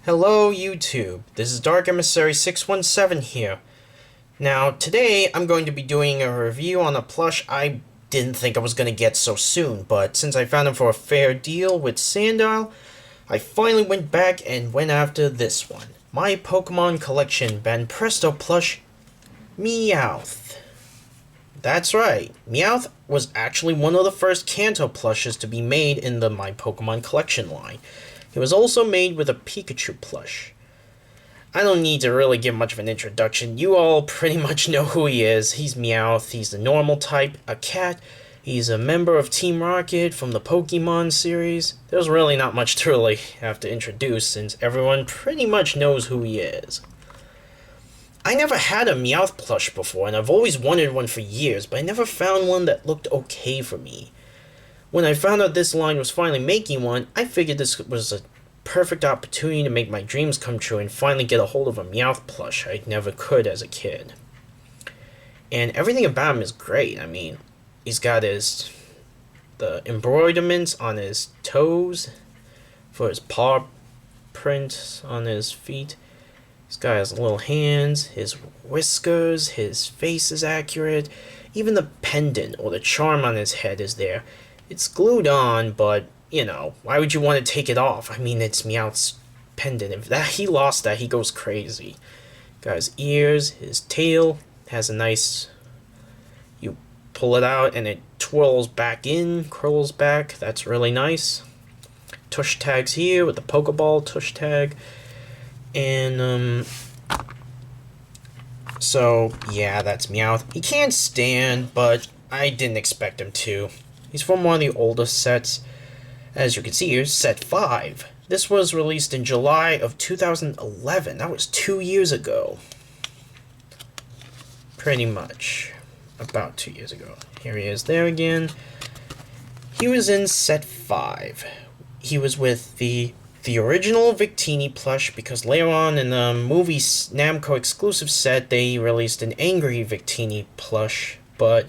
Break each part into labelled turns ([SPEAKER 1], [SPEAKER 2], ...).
[SPEAKER 1] Hello YouTube, this is Dark Emissary 617 here. Now today I'm going to be doing a review on a plush I didn't think I was going to get so soon, but since I found him for a fair deal with Sandile, I finally went back and went after this one. My Pokemon collection Banpresto plush, Meowth. That's right, Meowth was actually one of the first Kanto plushes to be made in the My Pokemon collection line. It was also made with a Pikachu plush. I don't need to really give much of an introduction. You all pretty much know who he is. He's Meowth. He's the normal type, a cat. He's a member of Team Rocket from the Pokemon series. There's really not much to really have to introduce since everyone pretty much knows who he is. I never had a Meowth plush before, and I've always wanted one for years, but I never found one that looked okay for me. When I found out this line was finally making one, I figured this was a perfect opportunity to make my dreams come true and finally get a hold of a Meowth plush I never could as a kid. And everything about him is great. I mean, he's got the embroiderments on his toes for his paw print on his feet. He's got his little hands, his whiskers, his face is accurate. Even the pendant or the charm on his head is there. It's glued on, but, you know, why would you want to take it off? I mean, it's Meowth's pendant. If he lost that, he goes crazy. Got his ears, his tail has a nice... You pull it out and it twirls back in, curls back. That's really nice. Tush tags here with the Pokeball tush tag. And, so, yeah, that's Meowth. He can't stand, but I didn't expect him to. He's from one of the older sets. As you can see here, set 5. This was released in July of 2011. That was 2 years ago. Pretty much. About 2 years ago. Here he is there again. He was in set 5. He was with the original Victini plush, because later on in the movie Namco exclusive set, they released an angry Victini plush, but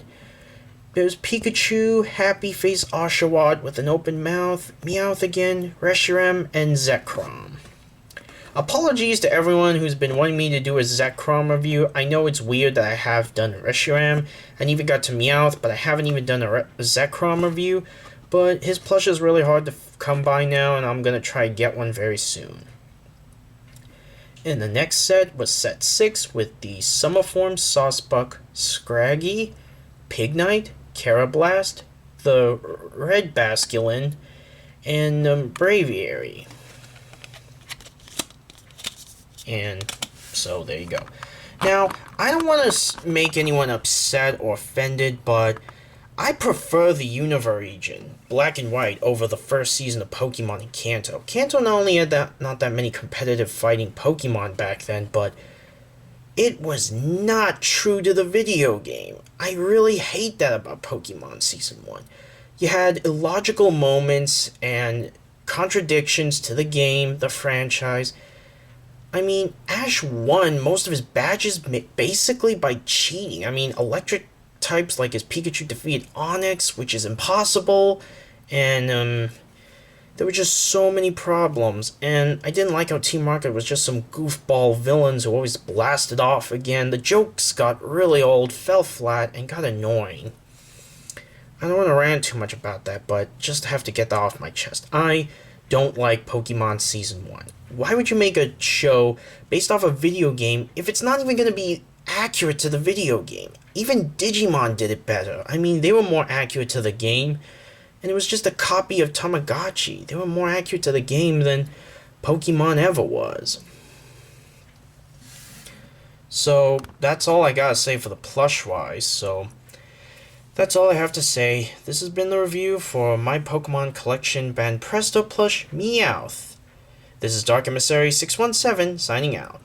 [SPEAKER 1] there's Pikachu, Happy Face Oshawott with an open mouth, Meowth again, Reshiram, and Zekrom. Apologies to everyone who's been wanting me to do a Zekrom review. I know it's weird that I have done Reshiram and even got to Meowth, but I haven't even done a Zekrom review. But his plush is really hard to come by now, and I'm going to try to get one very soon. And the next set was set 6 with the Summerform Saucebuck, Scraggy, Pignite, Carablast, the Red Basculin, and Braviary. And so there you go. Now, I don't want to make anyone upset or offended, but I prefer the Unova region, Black and White, over the first season of Pokemon in Kanto. Kanto not only had not that many competitive fighting Pokemon back then, but it was not true to the video game. I really hate that about Pokemon Season 1. You had illogical moments and contradictions to the game, the franchise. I mean, Ash won most of his badges basically by cheating. I mean, electric types like his Pikachu defeated Onix, which is impossible, and there were just so many problems, and I didn't like how Team Rocket was just some goofball villains who always blasted off again. The jokes got really old, fell flat, and got annoying. I don't want to rant too much about that, but just have to get that off my chest. I don't like Pokemon Season 1. Why would you make a show based off a video game if it's not even going to be accurate to the video game? Even Digimon did it better. I mean, they were more accurate to the game, and it was just a copy of Tamagotchi. They were more accurate to the game than Pokemon ever was. So, that's all I gotta say for the plush-wise, so that's all I have to say. This has been the review for my Pokemon collection Banpresto plush, Meowth. This is Dark Emissary 617 signing out.